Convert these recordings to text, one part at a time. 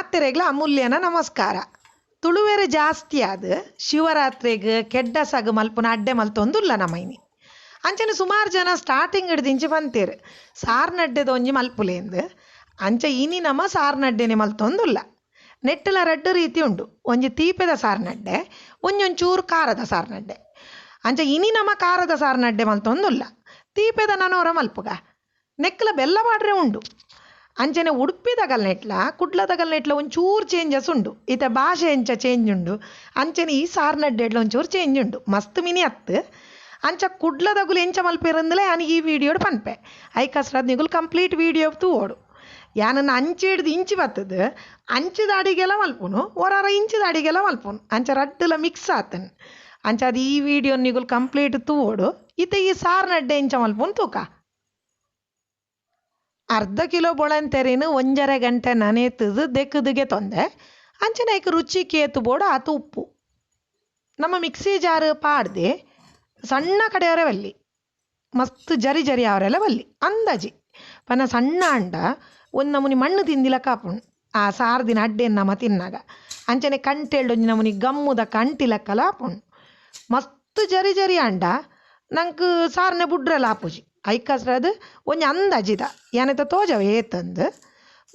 ಮಾತೆರೆಗ್ಲ ಅಮೂಲ್ಯನ ನಮಸ್ಕಾರ. ತುಳುವೆರೆ ಜಾಸ್ತಿ ಆದ ಶಿವರಾತ್ರಿಗೆ ಕೆಡ್ಡ ಸಗ ಮಲ್ಪುನ ಅಡ್ಡೆ ಮಲ್ತೊಂದುಲ್ಲ ನಮೈನಿ. ಅಂಚನೆ ಸುಮಾರು ಜನ ಸ್ಟಾರ್ಟಿಂಗ್ ಹಿಡ್ದಿಂಚಿ ಬಂತೇರು ಸಾರ್ನಡ್ಡೆದ ಒಂಜಿ ಮಲ್ಪುಲೆಂದು. ಅಂಚ ಇನಿ ನಮ ಸಾರ್ನಡ್ಡೆನೆ ಮಲ್ತೊಂದುಲ್ಲ. ನೆಟ್ಟಲ ರಡ್ಡು ರೀತಿ ಉಂಡು. ಒಂಜಿ ತೀಪೆದ ಸಾರ್ನಡ್ಡೆ, ಒಂಚೂರು ಖಾರದ ಸಾರ್ನಡ್ಡೆ. ಅಂಚ ಇನಿ ನಮ ಖಾರದ ಸಾರ್ನಡ್ಡೆ ಮಲ್ತೊಂದುಲ್ಲ. ತೀಪೆದ ನನೋರ ಮಲ್ಪುಗ ನೆಕ್ಕಲ ಬೆಲ್ಲ ಪಾಡ್ರೆ ಉಂಡು. ಅಂಚನೆ ಉಡುಪಿದಗಲ್ ನೆಟ್ಲ ಕುಡ್ಲದಗಲ್ ನೆಟ್ಲ ಒಂಚೂರು ಚೇಂಜಸ್ ಉಂಡು. ಈತ ಭಾಷೆ ಎಂಚ ಚೇಂಜ್ ಉಂಡು. ಅಂಚನೆ ಈ ಸಾರ್ನಡ್ಡೆಡ್ಲ ಒಂಚೂರು ಚೇಂಜ್ ಉಂಡು. ಮಸ್ತ್ ಮಿನಿ ಅತ್ತು. ಅಂಚ ಕುಡ್ಲದಗುಲು ಎಂಚ ಮಲ್ಪೇರಂದಲೇ ನಾನು ಈ ವಿಡಿಯೋಡು ಪನ್ಪೆ. ಐಕಸ್ರದ್ ನಿಗುಲು ಕಂಪ್ಲೀಟ್ ವಿಡಿಯೋ ತೂವೋಡು. ಯಾನನ್ನು ಅಂಚೆ ಹಿಡ್ದು ಇಂಚಿ ಬರ್ತದೆ ಅಂಚಿದ ಅಡಿಗೆಲ್ಲ ಮಲ್ಪುನು ಹೊರಾರ ಇಂಚಿದ ಅಡಿಗೆಲ್ಲ ಮಲ್ಪುನು. ಅಂಚ ರಡ್ಡುಲ ಮಿಕ್ಸ್ ಆತನು. ಅಂಚ ಅದು ಈ ವಿಡಿಯೋ ನಿಗುಲು ಕಂಪ್ಲೀಟ್ ತೂವೋಡು. ಈತ ಈ ಸಾರ್ನಡ್ಡೆ ಎಂಚ ಮಲ್ಪುನು ತೂಕ ಅರ್ಧ ಕಿಲೋ ಬೊಳಂತೆರಿನು 1.5 ಗಂಟೆ ನನೆತದು ದೆಕ್ಕದಿಗೆ ತೊಂದೆ. ಅಂಚನೆಗೆ ರುಚಿ ಕೇತು ಬೋಡು ಆತು ಉಪ್ಪು ನಮ್ಮ ಮಿಕ್ಸಿ ಜಾರು ಪಾಡ್ದೆ ಸಣ್ಣ ಕಡೆಯವರೇ ಬಲ್ಲಿ ಮಸ್ತ್ ಜರಿ ಜರಿ ಅವರೆಲ್ಲ ಬಲ್ಲಿ ಅಂದಾಜಿ ಪನ ಸಣ್ಣ ಅಂಡ ಒಂದು ನಮೂನಿ ಮಣ್ಣು ತಿಂದಿಲ್ಲ ಕಾಪುಣ್ ಆ ಸಾರ್ದಿನ ಅಡ್ಡೆಯನ್ನು ನಮ್ಮ ತಿನ್ನಾಗ. ಅಂಚನೆ ಕಂಟೆಳ್ಡು ನಮೂನಿ ಗಮ್ಮುದ ಕಂಟಿಲಕ್ಕಲ ಆಪುಣ್ ಮಸ್ತ್ ಜರಿ ಜರಿ ಅಂಡ ನಂಗೆ ಸಾರ್ನೆ ಬುಡ್ರಲ್ಲ ಆಪುಜಿ. ಐಕಸ್ರದು ಒಂಜಿ ಅಂದಾಜಿದ ಏನೈತ ತೋಜವ ಏತಂದು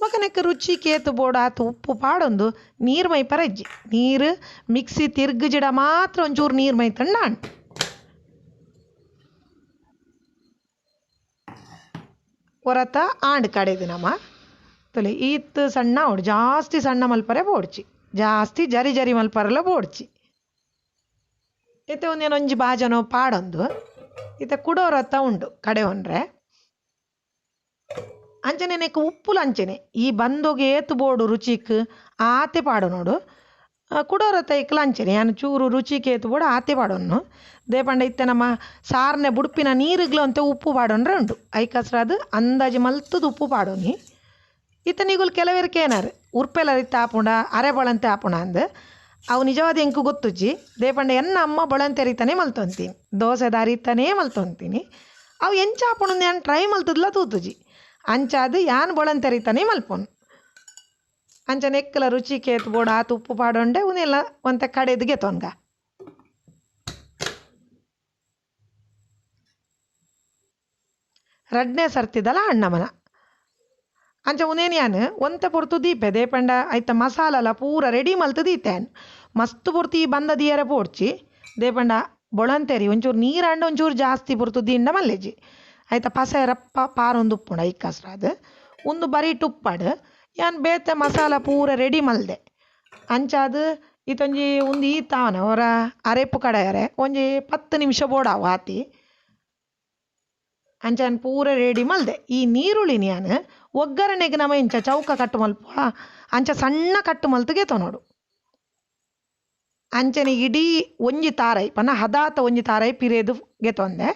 ಮಗನಕ್ಕೆ ರುಚಿ ಕೇತು ಬೋಡ ಆತು ಉಪ್ಪು ಪಾಡೊಂದು ನೀರು ಮೈ ಪರಜ್ಜಿ. ನೀರು ಮಿಕ್ಸಿ ತಿರ್ಗಿಜಿಡ ಮಾತ್ರ ಒಂಚೂರು ನೀರು ಮೈ ತಣ್ಣ ಅಂಟು ಹೊರತ ಆಂಡ್ ಕಡೆದು ನಮ್ಮ ತೊಲೆ ಈತ್ ಸಣ್ಣ ಓಡು ಜಾಸ್ತಿ ಸಣ್ಣ ಮಲ್ಪರೆ ಬೋಡ್ಚಿ ಜಾಸ್ತಿ ಜರಿ ಜರಿ ಮಲ್ಪರೆಲ್ಲ ಬೋಡ್ಚಿ. ಈತ ಒಂದೇನೊಂಜಿ ಬಾಜನೋ ಪಾಡೊಂದು ಈತ ಕುಡೋರತ್ತ ಉಂಡು ಕಡೆ ಹೊಂಡ್ರೆ. ಅಂಚನೆ ನೆಕ್ ಉಪ್ಪುಲು ಅಂಚನೆ ಈ ಬಂದೋಗೆ ಏತು ಬೋಡು ರುಚಿಕ್ ಆತೆ ಪಾಡು ನೋಡು. ಕುಡೋರತ್ತ ಇಕ್ಕಲ ಅಂಚನೆ ನಾನು ಚೂರು ರುಚಿಗೆ ಏತು ಬೋಡು ಆತೆ ಪಾಡೋನು ದೇಪಂಡ ಇತ್ತೆ ನಮ್ಮ ಸಾರ್ನೆ ಬುಡುಪಿನ ನೀರುಗ್ಲು ಅಂತ ಉಪ್ಪು ಪಾಡೋನ್ರೆ ಉಂಡು. ಐಕಸ್ರ ಅದು ಅಂದಾಜು ಮಲ್ತದು ಉಪ್ಪು ಪಾಡೋನಿ. ಇತ್ತ ನಿಗುಲು ಕೆಲವರಿಗೆ ಏನಾರು ಉರ್ಪೆಲ್ಲ ಇತ್ತ ಆಪುಂಡ ಅರೆ ಬೊಳಂತೆ ಆಪುಣ ಅಂದು ಅವು ನಿಜವಾದ ಎಂಕು ಗೊತ್ತುಜ್ಜಿ ದೇಪಂಡ ಎನ್ನ ಅಮ್ಮ ಬೊಳಂತೆರಿತಾನೆ ಮಲ್ತೊಂತೀನಿ ದೋಸೆದ ಅರಿತಾನೇ ಮಲ್ತೊಂತೀನಿ ಅವು ಎಂಚ ಆಪುಣ ನಾನು ಟ್ರೈ ಮಲ್ತದ್ಲ ತೂತುಜಿ ಅಂಚಾದು ಯಾನ್ ಬೊಳಂತೆರಿತಾನೆ ಮಲ್ಪೊನು. ಅಂಚ ನೆಕ್ಕಲ ರುಚಿ ಕೇತು ಬೋಡ ಆತು ಉಪ್ಪು ಪಾಡೊಂಡೆ ಉನೆಲ್ಲ ಒಂತೆ ಕಡೆದ್ಗೆ ತೊನ್ಗ ರಡ್ನೇ ಸರ್ತಿದಲ್ಲ ಅಣ್ಣಮನ. ಅಂಚ ಉನೇನು ಯಾನು ಒಂತೆ ಪೊರ್ತು ದೀಪೆ ದೇಪಂಡ ಆಯ್ತ ಮಸಾಲಲ್ಲ ಪೂರ ರೆಡಿ ಮಲ್ತು ದೀತೇನು ಮಸ್ತ್ ಪೊರ್ತು ಈ ಬಂದ ದಿಯರ ಪೋಡ್ಚಿ ದೇಪಂಡ ಬೊಳಂತೆರಿ ಒಂಚೂರು ನೀರಂಡ ಒಂಚೂರು ಜಾಸ್ತಿ ಪೊರ್ತು ದಿಂಡ ಮಲ್ಲೆಜಿ ಆಯ್ತ ಪಸೆ ರಪ್ಪ ಪಾರೊಂದು ಉಪ್ಪುಂಡ ಇಕ್ಕಸ್ರ ಅದು ಒಂದು ಬರೀ ಟುಪ್ಪಡು ಯಾನ್ ಬೇತೆ ಮಸಾಲ ಪೂರ ರೆಡಿ ಮಲ್ದೆ. ಅಂಚಾದು ಈತೊಂಜಿ ಒಂದು ಈ ತಾವನ ಅವರ ಅರೆಪ್ಪು ಕಡೆಯರೆ ಒಂಜಿ 10 ನಿಮಿಷ ಬೋಡಾವು ಆತಿ ಅಂಚಾನ್ ಪೂರ ರೆಡಿ ಮಲ್ದೆ. ಈ ನೀರುಳ್ಳಿನ ಯಾನು ಒಗ್ಗರಣೆಗೆ ನಮ್ಮ ಇಂಚ ಚೌಕ ಕಟ್ಟು ಮಲ್ಪ ಅಂಚ ಸಣ್ಣ ಕಟ್ಟು ಮಲ್ತಿಗೆ ನೋಡು. ಅಂಚನೆ ಇಡೀ ಒಂಜಿ ತಾರೈ ಪನ ಹದಾತ ಒಂಜಿ ತಾರೈ ಪಿರೇದು ಗೆತೊಂದೆ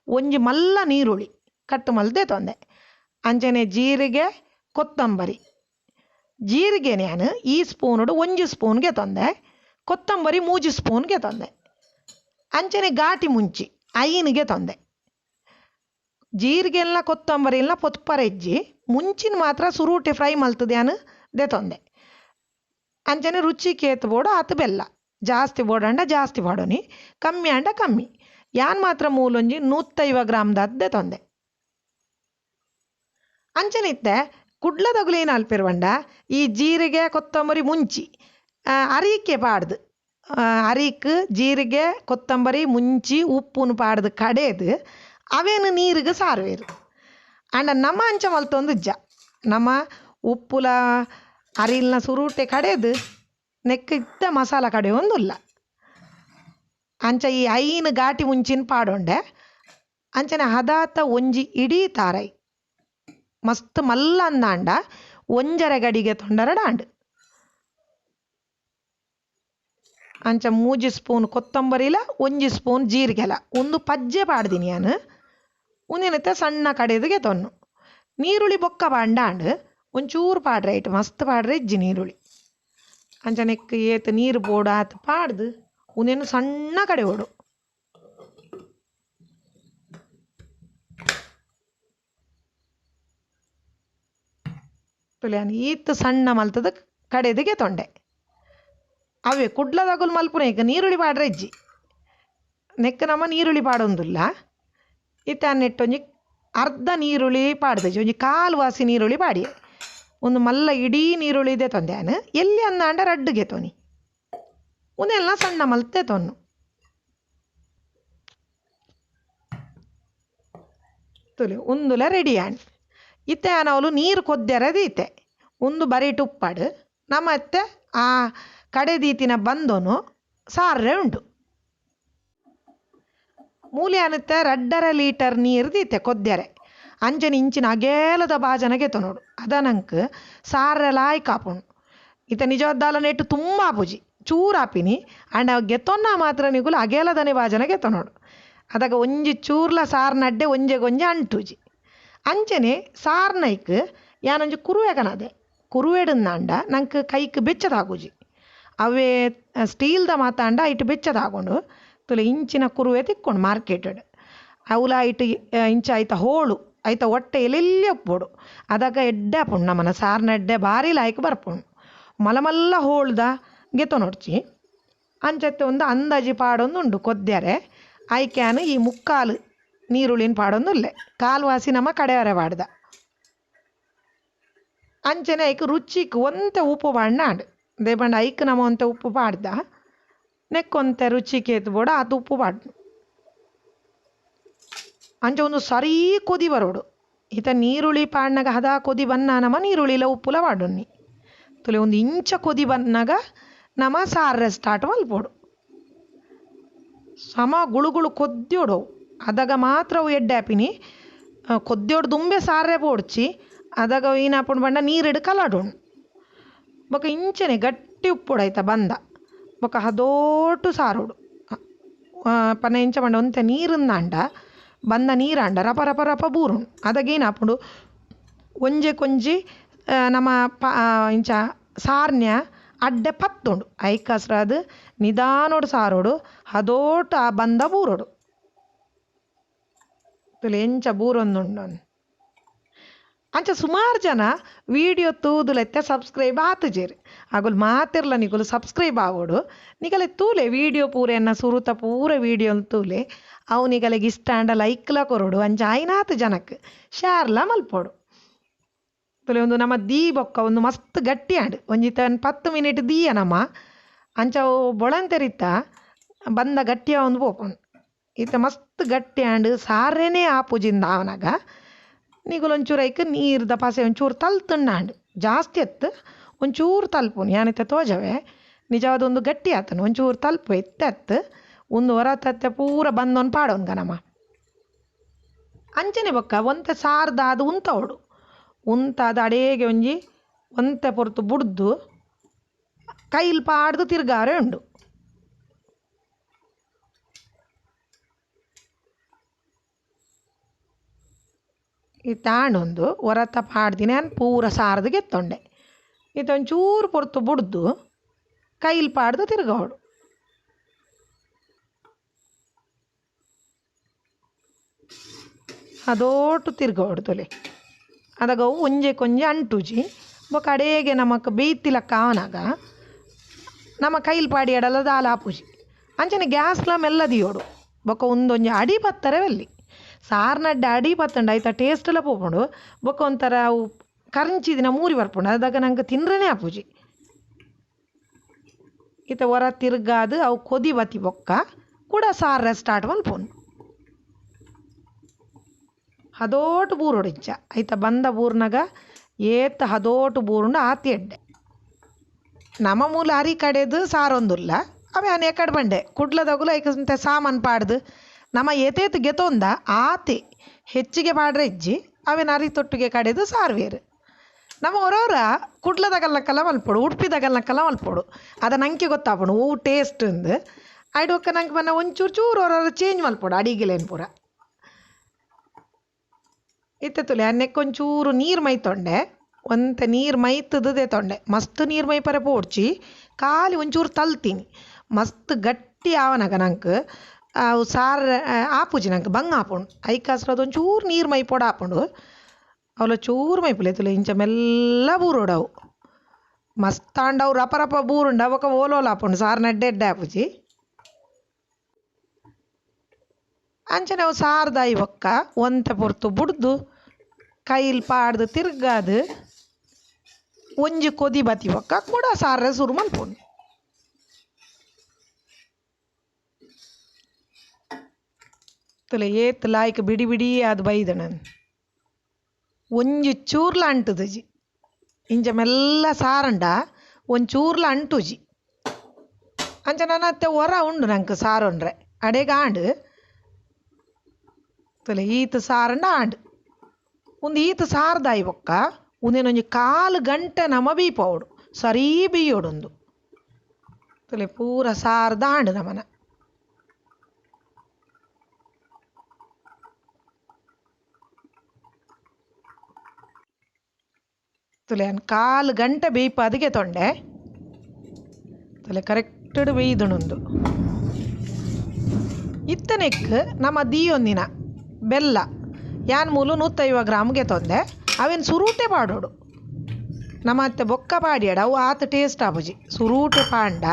ಒಂಜಿ ಮಲ್ಲ ನೀರುಳ್ಳಿ ಕಟ್ಟು ಮಲ್ದೆ ತೊಂದೆ. ಅಂಚನೆ ಜೀರಿಗೆ ಕೊತ್ತಂಬರಿ ಜೀರಿಗೆನೆ ನಾನು ಈ ಸ್ಪೂನುಡು 1 ಸ್ಪೂನ್ಗೆ ತೊಂದೆ ಕೊತ್ತಂಬರಿ 3 ಸ್ಪೂನ್ಗೆ ತೊಂದೆ. ಅಂಚನೆ ಘಾಟಿ ಮುಂಚಿ ಐನಿಗೆ ತೊಂದೆ. ಜೀರಿಗೆ ಎಲ್ಲ ಕೊತ್ತಂಬರಿ ಎಲ್ಲ ಪೊತ್ಪರೆಜ್ಜಿ ಮುಂಚಿನ ಮಾತ್ರ ಸುರೂಟಿ ಫ್ರೈ ಮಲ್ತದೆ ಯಾನು ದೆ ತೊಂದೆ. ಅಂಚನೆ ರುಚಿ ಕೇತು ಬೋಡು ಆತು ಬೆಲ್ಲ ಜಾಸ್ತಿ ಬೋಡಂಡ ಜಾಸ್ತಿ ಪಾಡೋನಿ ಕಮ್ಮಿ ಅಂಡ ಕಮ್ಮಿ ಯಾನ್ ಮಾತ್ರ ಮೂಲೊಂಜಿ 150 ಗ್ರಾಮ್ದದ್ದೆ ತೊಂದೆ. ಅಂಚನಿತ್ತೆ ಕುಡ್ಲದಗುಲು ಏನು ಅಲ್ಪಿರುವಂಡ ಈ ಜೀರಿಗೆ ಕೊತ್ತಂಬರಿ ಮುಂಚಿ ಅರಿಕೆ ಪಾಡ್ದು ಅರಿಕೆ ಜೀರಿಗೆ ಕೊತ್ತಂಬರಿ ಮುಂಚಿ ಉಪ್ಪುನು ಪಾಡ್ದು ಕಡೆದು ಅವೇನು ನೀರಿಗೆ ಸಾರುವೇರು ಅಂಡ ನಮ್ಮ ಅಂಚ ಮಲ್ತೊಂದು ಇಜ್ಜ ನಮ್ಮ ಉಪ್ಪುಲ ಅರಿಲ್ನ ಸುರೂಟೆ ಕಡೆದು ನೆಕ್ಕಿದ್ದ ಮಸಾಲ ಕಡೆ ಒಂದುಲ್ಲ. ಅಂಚ ಈ ಐನು ಘಾಟಿ ಮುಂಚಿನ ಪಾಡೊಂಡೆ ಅಂಚನೆ ಹದಾತ ಒಂಜಿ ಇಡೀ ತಾರೈ ಮಸ್ತ್ ಮಲ್ಲ ಅಂದಾಂಡ 1.5 ಗಡಿಗೆ ತೊಂಡರಡಾಂಡು ಅಂಚ 3 ಸ್ಪೂನ್ ಕೊತ್ತಂಬರಿಲ 1 ಸ್ಪೂನ್ ಜೀರಿಗೆಲ ಒಂದು ಪಜ್ಜೆ ಪಾಡ್ದಿನಿ ನಾನು ಉನೇನತ್ತೆ ಸಣ್ಣ ಕಡೆದಿಗೆ ತೊನ್ನು. ನೀರುಳ್ಳಿ ಬೊಕ್ಕ ಬಾಂಡಾಂಡು ಒಂಚೂರು ಪಾಡ್ರೆ ಇಟ್ಟು ಮಸ್ತ್ ಪಾಡ್ರೆ ಇಜ್ಜಿ ನೀರುಳ್ಳಿ ಅಂಚನೆಕ್ ಏತು ನೀರು ಬೋಡು ಆತು ಪಾಡ್ದು ಉನೇನು ಸಣ್ಣ ಕಡೆ ಓಡು ತುಳಿಯಾನ ಈತ್ ಸಣ್ಣ ಮಲ್ತದ ಕಡೆದಿಗೆ ತೊಂಡೆ ಅವೇ ಕುಡ್ಲದಾಗುಲು ಮಲ್ಪುನ ಈಗ ನೀರುಳ್ಳಿ ಪಾಡ್ರೆ ಇಜ್ಜಿ ನೆಕ್ಕ ನಮ್ಮ ನೀರುಳ್ಳಿ ಪಾಡೊಂದುಲ್ಲ ಇತ್ತೆ ಅನ್ನೆಟ್ಟೊಂಜಿ ಅರ್ಧ ನೀರುಳ್ಳಿ ಪಾಡ್ದಜ್ಜಿ ಒಂಜಿ ಕಾಲು ವಾಸಿ ನೀರುಳ್ಳಿ ಪಾಡಿ ಒಂದು ಮಲ್ಲ ಇಡೀ ನೀರುಳ್ಳಿ ಇದೆ ತೊಂದೆ ನಾನು ಎಲ್ಲಿ ಅಂದಾಂಡ ರಡ್ಡುಗೆ ತೋನಿ ಒಂದೆಲ್ಲ ಸಣ್ಣ ಮಲ್ತೆ ತೊನ್ನು ತುಲಿ ಒಂದುಲ ರೆಡಿ ಆಣ್ ಇತ್ತೆ ನಾವು ನೀರು ಕೊದ್ದೆರದೀತೆ ಒಂದು ಬರೀಟ್ ಉಪ್ಪಾಡು ನಮ್ಮತ್ತೆ ಆ ಕಡೆದೀತಿನ ಬಂದೋನು ಸಾರ್ರೆ ಉಂಟು ಮೂಲೆ ಅನ್ನತ್ತೆ 2.5 ಲೀಟರ್ ನೀರು ದೀತೆ ಕೊದ್ದೆರೆ ಅಂಚನೆ ಇಂಚಿನ ಅಗೇಲದ ಬಾಜನಗೆ ತೊನೋಡು ಅದ ನಂಗೆ ಸಾರೆಲ್ಲ ಆಯ್ಕಾಪುಂಡು ಇತ ನಿಜವಾದ್ದಾಲ ನೆಟ್ಟು ತುಂಬ ಆಪುಜಿ ಚೂರು ಆಪಿನಿ ಅಂಡ್ ಗೆತ್ತೊನ್ನ ಮಾತ್ರ ನಿಗುಲು ಅಗೇಲದನೆ ಬಾಜನಗೆ ತೊನೋಡು ಅದಾಗ ಒಂಜಿ ಚೂರ್ಲ ಸಾರ್ನಡ್ಡೆ ಒಂಜೆ ಅಂಟುಜಿ ಅಂಚನೆ ಸಾರ್ನೈಕ್ ಯಾನೊಂಜಿ ಕುರುವೆ ಕನದೆ ಕುರುವೆಡಂದಾಂಡ ನಂಗೆ ಕೈಕ್ ಬೆಚ್ಚದಾಗುಜಿ ಅವೇ ಸ್ಟೀಲ್ದ ಮಾತಾಂಡ ಇಟ್ಟು ಬೆಚ್ಚದಾಗೊಂಡು ತುಲೆ ಇಂಚಿನ ಕುರುವೆ ತಿಕ್ಕೊಂಡು ಮಾರ್ಕೆಟೆಡ್ ಅವಲ ಇಟ್ಟು ಇಂಚ ಆಯ್ತ ಹೋಳು ಆಯ್ತ ಹೊಟ್ಟೆ ಎಲ್ಲೆಲ್ಲಿ ಒಪ್ಪೋಡು ಅದಾಗ ಎಡ್ಡೆ ಹಾಪುಂಡು ನಮ್ಮನ ಸಾರ್ನ ಎಡ್ಡೆ ಭಾರಿ ಲಾಯ್ಕ್ ಬರ್ಪುಂಡು ಮಲಮಲ್ಲ ಹೋಳ್ದ ಗೆತ ನೋಡ್ಚಿ ಅಂಚತ್ತೆ ಒಂದು ಅಂದಾಜಿ ಪಾಡೊಂದು ಉಂಡು ಕೊದ್ದ್ಯಾರೆ ಆಯ್ಕ್ಯಾನು ಈ ಮುಕ್ಕಾಲು ನೀರುಳ್ಳಿನ ಪಾಡೊಂದು ಇಲ್ಲೆ ಕಾಲ್ವಾಸಿ ನಮ್ಮ ಕಡೆಯವರೆ ಪಾಡ್ದ ಅಂಚನೆ ಐಕ್ ರುಚಿಕ್ ಒಂತೆ ಉಪ್ಪು ಬಾಣ್ಣ ಆಡು ದೇಬಂಡ ಐಕ್ ನಮ್ಮ ಒಂತೆ ಉಪ್ಪು ಪಾಡ್ದ ನೆಕ್ಕೊಂತೆ ರುಚಿಗೆ ಎತ್ಬೋಡ ಅದು ಉಪ್ಪು ಪಾಡ್ದು ಅಂಚ ಒಂದು ಸರಿ ಕೊದಿ ಬರೋಡು ಈತ ನೀರುಳ್ಳಿ ಪಾಡ್ನಾಗ ಹದ ಕೊದಿ ಬನ್ನ ನಮ್ಮ ನೀರುಳ್ಳಿಲ ಉಪ್ಪುಲ ಪಾಡೊನ್ನಿ ತುಲೆ ಒಂದು ಇಂಚ ಕೊದಿ ಬನ್ನಾಗ ನಮ್ಮ ಸಾರ್ರೆ ಸ್ಟಾರ್ಟ್ ಮಲ್ಪೋಡು ಸಮ ಗುಳುಗುಳು ಕೊದ್ದೋಡವು ಅದಾಗ ಮಾತ್ರ ಅವು ಎಡ್ಡೆ ಹಾಪಿನಿ ಕೊದ್ದೋಡು ದುಂಬೆ ಸಾರ್ರೆ ಪೋಡ್ಚಿ ಅದಾಗ ಏನಾಪುಂಡು ಬಂಡ ನೀರಿಡು ಕಲಾಡೋಣು ಬೊಕ ಇಂಚನೆ ಗಟ್ಟಿ ಉಪ್ಪುಡಾಯ್ತ ಬಂದ ಬೊಕ ಹದೋಟು ಸಾರೋಡು ಪನ ಇಂಚ ಬಂಡ ಒಂತೆ ನೀರಿಂದಾಂಡ ಬಂದ ನೀರಾಂಡ ರಪ ರಪ ರಪ ಬೂರುಣು ಅದಾಗೇನಾಪುಂಡು ಒಂಜೆ ಕೊಂಜಿ ನಮ್ಮ ಇಂಚ ಸಾರ್ನ್ಯ ಅಡ್ಡೆ ಪತ್ತುಂಡು ಐಕಸ್ರ ಅದು ನಿಧಾನೋಡು ಸಾರೋಡು ಹದೋಟು ಆ ಬಂದ ಬೂರೋಡು ತುಲೆ ಎಂಚ ಬೂರೊಂದುಂಡು ಅಂಚ ಸುಮಾರು ಜನ ವೀಡಿಯೋ ತೂದುಲೆತ್ತೆ ಸಬ್ಸ್ಕ್ರೈಬ್ ಆತುಜೇರಿ ಆಗುಲು ಮಾತಿರ್ಲ ನಿಗುಲು ಸಬ್ಸ್ಕ್ರೈಬ್ ಆಗೋಡು ನಿಗಲೆ ತೂಲೆ ವೀಡಿಯೋ ಪೂರೆನ್ನ ಸುರುತ ಪೂರ ವೀಡಿಯೋ ತೂಲೆ ಅವು ನಿಗಲೆಗೆ ಇಷ್ಟ ಅಂಡ ಲೈಕ್ಲ ಕೊರೋಡು ಅಂಚ ಆಯ್ನಾತು ಜನಕ್ಕೆ ಶೇರ್ಲ ಮಲ್ಪೋಡು ತುಲೆ ಒಂದು ನಮ್ಮ ದೀ ಬೊಕ್ಕ ಒಂದು ಮಸ್ತ್ ಗಟ್ಟಿ ಆಂಡು ಒಂಜಿತ 10 ಮಿನಿಟ್ ದೀಯ ನಮ್ಮ ಅಂಚ ಬೊಳಂತೆರಿತ ಬಂದ ಗಟ್ಟಿಯ ಒಂದು ಪೋಪುಂಡು ಈತ ಮಸ್ತ್ ಗಟ್ಟಿ ಆಂಡು ಸಾರೇನೇ ಆಪುಜಿಂದ ಅವನಾಗ ನಿಗುಲೊಂಚೂರು ಐಕ್ ನೀರ್ದ ಪಾಸೆ ಒಂಚೂರು ತಲ್ತುಂಡಾಂಡು ಜಾಸ್ತಿ ಎತ್ತು ಒಂಚೂರು ತಲ್ಪುನು ಯಾನೈತೆ ತೋಜವೆ ನಿಜವಾದ ಒಂದು ಗಟ್ಟಿ ಆತನು ಒಂಚೂರು ತಲ್ಪು ಎತ್ತೆತ್ತು ಒಂದು ಹೊರತತ್ತೆ ಪೂರ ಬಂದೊಂದು ಪಾಡೋನ್ಗ ನಮ್ಮ ಅಂಚನೆ ಬೊಕ್ಕ ಒಂತೆ ಸಾರ್ದಾದ ಉಂತವಡು ಉಂತಾದ ಅಡೇಗೆ ಒಂಜಿ ಒಂತೆ ಪೊರ್ತು ಬುಡ್ದು ಕೈಲ್ ಪಾಡ್ದು ತಿರ್ಗಾರೆ ಉಂಡು ಈ ತಾಂಡೊಂದು ಹೊರತ ಪಾಡ್ದಿನ ಪೂರ ಸಾರ್ದು ಗೆತ್ತೊಂಡೆ ಇದೊಂಚೂರು ಪೊರ್ತು ಬುಡ್ದು ಕೈಲ್ ಪಾಡ್ದು ತಿರ್ಗೋಡು ಅದೋಟು ತಿರ್ಗೋಡು ತೊಲೆ ಅದಾಗ ಅವು ಒಂಜೆ ಕೊಂಜೆ ಅಂಟುಜಿ ಬೊಕ ಅಡೇಗೆ ನಮಕ್ ಬೇಯ್ತಿಲಕ್ಕ ಅವನಾಗ ನಮ್ಮ ಕೈಲ್ ಪಾಡಿ ಎಡಲ ದಾಲ ಆಪುಜಿ ಅಂಚನೆ ಗ್ಯಾಸ್ಲ ಮೆಲ್ಲ ದಿಯೋಡು ಬೊಕ ಒಂದೊಂಜಿ ಅಡಿ ಪತ್ತರೆ ಬೆಲ್ಲಿ ಸಾರ್ನಡ್ಡೆ ಅಡಿ ಪತ್ತಂಡು ಆಯ್ತಾ ಟೇಸ್ಟ್ ಎಲ್ಲ ಪೋಪುಂಡು ಬೊಕ ಒಂಥರ ಅವು ಕರಂಚಿದಿನ ಮೂರಿ ಬರ್ಪುಂಡು ಅದಾಗ ನಂಗೆ ತಿನ್ರನೇ ಆಪುಜಿ ಈತ ಹೊರ ತಿರ್ಗಾದು ಅವು ಕೊದಿ ಬತ್ತಿ ಬೊಕ್ಕ ಕೂಡ ಸಾರ್ರೆ ಸ್ಟಾರ್ಟ್ ಮಲ್ಪುಂಡು ಹದೋಟು ಬೂರೋಡಿಂಚ ಆಯ್ತ ಬಂದ ಬೂರ್ನಾಗ ಏತ್ ಹದೋಟು ಬೂರುಂಡು ಆತಿ ಎಡ್ಡೆ ನಮ್ಮ ಮೂಲ ಹರಿ ಕಡೆದು ಸಾರೊಂದುಲ್ಲ ಅವೇ ಅನೇ ಕಡೆ ಬಂಡೆ ಕುಡ್ಲದಾಗುಲು ಐಕಂತೆ ಸಾಮಾನು ಪಾಡ್ದು ನಮ್ಮ ಏತೇತು ಗೆತೊಂದ ಆತಿ ಹೆಚ್ಚಿಗೆ ಪಾಡ್ರೆ ಇಜ್ಜಿ ಅವೇ ನರಿ ತೊಟ್ಟಿಗೆ ಕಡೆದು ಸಾರ್ವೇರು ನಮ್ಮ ಹೊರವರ ಕುಡ್ಲದಾಗಲ್ಲಕ್ಕೆಲ್ಲ ಮಲ್ಪೋಡು ಉಡುಪಿದಾಗಲ್ಲಕ್ಕೆಲ್ಲ ಮಲ್ಪೋಡು ಅದ ನಂಗೆ ಗೊತ್ತಾಪುಂಡು ಓ ಟೇಸ್ಟ್ ಅಂದು ಐಡೊಕ್ಕ ನಂಗೆ ಬನ್ನ ಒಂಚೂರು ಚೂರು ಹೊರ ಚೇಂಜ್ ಮಲ್ಪೋಡು ಅಡಿಗೆಲೇನು ಪೂರ ಇತ್ತೆ ತುಲೆ ಅನ್ನೆಕ್ಕೊಂಚೂರು ನೀರು ಮೈತೊಂಡೆ ಒಂತೆ ನೀರು ಮೈತದೇ ತೊಂಡೆ ಮಸ್ತ್ ನೀರು ಮೈ ಪರೆ ಪೋಡ್ಚಿ ಖಾಲಿ ಒಂಚೂರು ತಲ್ತೀನಿ ಮಸ್ತ್ ಗಟ್ಟಿ ಆವನಾಗ ನಂಗೆ ಅವು ಸಾರು ಆಪುಜಿ ನಂಗೆ ಬಂಗ ಆಪುಂಡು ಐಕಾಸ್ರದು ಒಂಚೂರು ನೀರು ಮೈ ಪೊಡ ಆಪುಂಡು ಅವಳ ಚೂರು ಮೈ ಪುಲೆ ತುಲೆ ಇಂಚ ಮೆಲ್ಲ ಬೂರೋಡವು ಮಸ್ತ್ ಆಂಡವು ರಪ ರಪ ಬೂರುಂಡ ಅವಕ ಓಲೋಲಾಪುಂಡು ಸಾರು ನಡ್ಡೆ ಎಡ್ಡೆ ಆಪುಜಿ ಅಂಚನೆ ಅವು ಸಾರ್ದಾಯಿ ಒಕ್ಕ ಒಂತೆ ಪೊರ್ತು ಬುಡ್ದು ಕೈಲ್ ಪಾಡ್ದು ತಿರ್ಗಾದು ಒಂಜಿ ಕೊದಿ ಬತಿ ಒಕ್ಕ ಕೂಡ ಸಾರ ಸುರು ಮಲ್ಪುಂಡು ತುಲೆ ಏತ್ ಲಾಯ್ಕ್ ಬಿಡಿ ಬಿಡಿ ಅದು ಬೈದಣನ್ ಒಂಜಿ ಚೂರ್ಲ ಅಂಟುದುಜಿ ಇಂಚ ಮೆಲ್ಲ ಸಾರಂಡ ಒಂಚೂರ್ಲ ಅಂಟುಜಿ ಅಂಚ ನನ್ನತ್ತೆ ಹೊರ ಉಂಡು ನಂಗೆ ಸಾರೊಂಡ್ರೆ ಅಡೆಗಾಂಡು ತುಲೆ ಈತ ಸಾರಂಡ ಆಂಡು ಒಂದು ಈತ ಸಾರ್ದಾಯಿ ಒಕ್ಕ ಒಂದೇನೊಂಜಿ 4 ಗಂಟೆ ನಮ ಬೀಪೋಡು ಸರಿ ಬೀಯೋಡೊಂದು ತುಲೆ ಪೂರ ಸಾರ್ದ ಆಂಡು ನಮನ ತುಲೆ 4 ಗಂಟೆ ಬೇಯ್ಪ ಅದಕ್ಕೆ ತೊಂಡೆ ತುಲೆ ಕರೆಕ್ಟಡ್ ಬೇಯ್ದಣುಂದು ಇತ್ತನೆಕ್ ನಮ್ಮ ದೀಯೊಂದಿನ ಬೆಲ್ಲ ಯಾನ್ ಮೂಲು 150 ಗ್ರಾಮ್ಗೆ ತೊಂದೆ ಅವೇನು ಸುರೂಟೆ ಪಾಡೋಡು ನಮ್ಮ ಅತ್ತೆ ಬೊಕ್ಕ ಪಾಡ್ಯಾಡ ಅವು ಆತ ಟೇಸ್ಟ್ ಆಪುಜಿ ಸುರೂಟೆ ಪಾಂಡ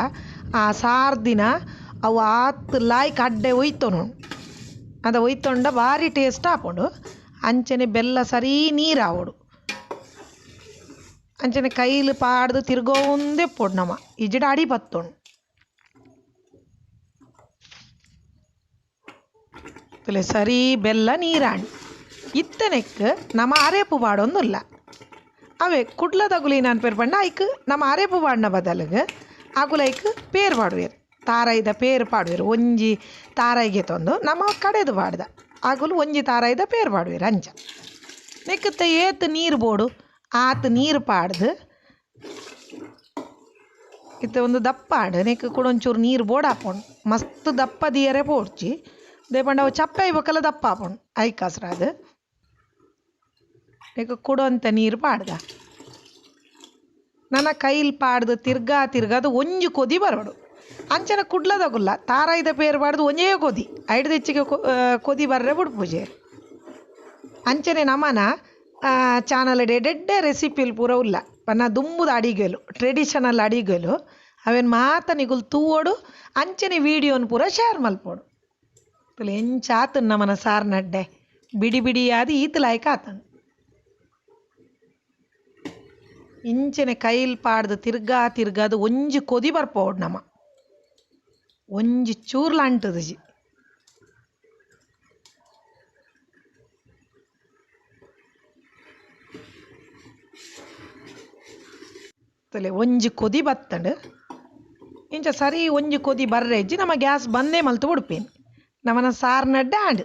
ಆ ಸಾರ್ದಿನ ಅವು ಆತ ಲಾಯ್ಕ್ ಅಡ್ಡೆ ಒಯ್ತೊನು ಅದ ಒಯ್ತೊಂಡ ಭಾರಿ ಟೇಸ್ಟ್ ಆಪುಂಡು ಅಂಚನೆ ಬೆಲ್ಲ ಸರಿ ನೀರು ಆವೋಡು ಅಂಚನೆ ಕೈಲು ಪಾಡ್ದು ತಿರ್ಗೋಂದೆ ಪೊಡು ನಮ್ಮ ಇಜಿಡ ಅಡಿ ಬತ್ತೊಂಡು ತುಲೆ ಸರಿ ಬೆಲ್ಲ ನೀರಾಣಿ ಇತ್ತನೆಕ್ ನಮ್ಮ ಅರೇಪು ಪಾಡೊಂದುಲ್ಲ ಅವೇ ಕುಡ್ಲ ತಗುಲಿ ನಾನು ಪೇರು ಪಂಡ ಐಕ್ ನಮ್ಮ ಅರೇಪು ಪಾಡಿನ ಬದಲಿಗೆ ಆಗುಲೈಕ್ ಪೇರು ಪಾಡುವೆರು ತಾರಾಯ್ದ ಪೇರು ಪಾಡುವೆರು ಒಂಜಿ ತಾರಾಯಿಗೆ ತಂದು ನಮ್ಮ ಕಡೆದು ಪಾಡ್ದ ಆಗುಲು ಒಂಜಿ ತಾರಾಯ್ದ ಪೇರು ಪಾಡುವೆರು ಅಂಚ ನೆಕ್ಕತ್ತೆ ಏತ್ ನೀರು ಬೋಡು ಆತ ನೀರು ಪಾಡ್ದು ಇತ್ತ ಒಂದು ದಪ್ಪ ಆಡು ನೆಕ್ ಕೂಡ ಒಂಚೂರು ನೀರು ಬೋಡ್ ಹಾಕೊಂಡು ಮಸ್ತ್ ದಪ್ಪ ದಿಯರೆ ಪೋಡ್ಚಿ ದೇಪಂಡ ಅವು ಚಪ್ಪೆ ಇಬೇಕಲ್ಲ ದಪ್ಪ ಹಾಕೊಂಡು ಐಕಾಸ್ರಾದು ನೆಕ್ ಕೊಡುವಂಥ ನೀರು ಪಾಡ್ದ ನನ್ನ ಕೈಲಿ ಪಾಡ್ದು ತಿರ್ಗಾದು ಒಂಜಿ ಕೊದಿ ಬರೋಡು ಅಂಚನ ಕುಡ್ಲದಾಗುಲ್ಲ ತಾರಾಯ್ದ ಪೇರು ಪಾಡ್ದು ಒಂಜೇ ಕೊದಿ ಐಡ್ದು ಹೆಚ್ಚಿಗೆ ಕೊದಿ ಬರ್ರೆ ಬಿಡು ಪೂಜೆ ಅಂಚನೆ ನಮನ ಚಾನಲ್ ಎಡ್ಡೆ ರೆಸಿಪಿಲ್ ಪೂರ ಉಲ್ಲ ಪನ್ನ ದುಂಬುದ ಅಡಿಗೆಲು ಟ್ರೆಡಿಷನಲ್ ಅಡಿಗೆಲು ಅವೇನು ಮಾತ ನಿಗುಲ್ ತೂವೋಡು ಅಂಚನೆ ವೀಡಿಯೋನ ಪೂರ ಶೇರ್ ಮಲ್ಪೋಡು ತುಲೆ ಎಂಚ ಆತನ್ ನಮನ ಸಾರ್ ನಡ್ಡೆ ಬಿಡಿ ಬಿಡಿ ಆದಿ ಈತ ಲಾಯ್ಕ ಆತನ್ ಇಂಚನೆ ಕೈಲ್ ಪಾಡ್ದು ತಿರ್ಗಾದು ಒಂಜಿ ಕೊದಿ ಬರ್ಪೋಡು ನಮ್ಮ ಒಂಜಿ ಚೂರ್ಲ ಅಂಟದು ಜಿ ತುಲೆ ಒಂಜಿ ಕೊದಿ ಬತ್ತಂಡು ಇಂಚ ಸರಿ ಒಂಜಿ ಕೊದಿ ಬರ್ರೆಜ್ಜಿ ನಮ್ಮ ಗ್ಯಾಸ್ ಬಂದೇ ಮಲ್ತು ಬಿಡ್ಪೇನೆ ನಮ್ಮನ ಸಾರು ನಡ್ಡೆ ಆಂಡು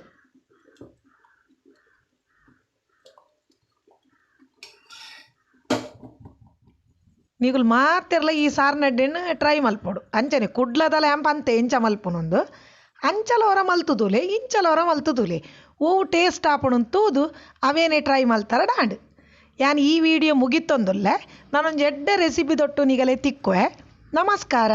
ನೀಗುಲು ಮಾತಿರ್ಲ ಈ ಸಾರು ನಡ್ಡೆನ್ನು ಟ್ರೈ ಮಲ್ಪೋಡು ಅಂಚನೆ ಕುಡ್ಲದಲ್ಲ ಎಂಪ ಅಂತೆ ಎಂಚ ಮಲ್ಪುನೊಂದು ಅಂಚಲವರ ಮಲ್ತುದುಲೆ ಇಂಚಲವರ ಮಲ್ತುದುಲೆ ಓವು ಟೇಸ್ಟ್ ಆಪುಣು ತೂದು ಅವೇನೇ ಟ್ರೈ ಮಲ್ತಾರ ಡಾಂಡು ಯಾನ್ ಈ ವಿಡಿಯೋ ಮುಗಿತೊಂದುಲ್ಲೆ ನಾನೊಂದು ಎಡ್ಡೆ ರೆಸಿಪಿ ತೊಟ್ಟು ನಿಗಲೆ ತಿಕ್ಕುವೆ ನಮಸ್ಕಾರ.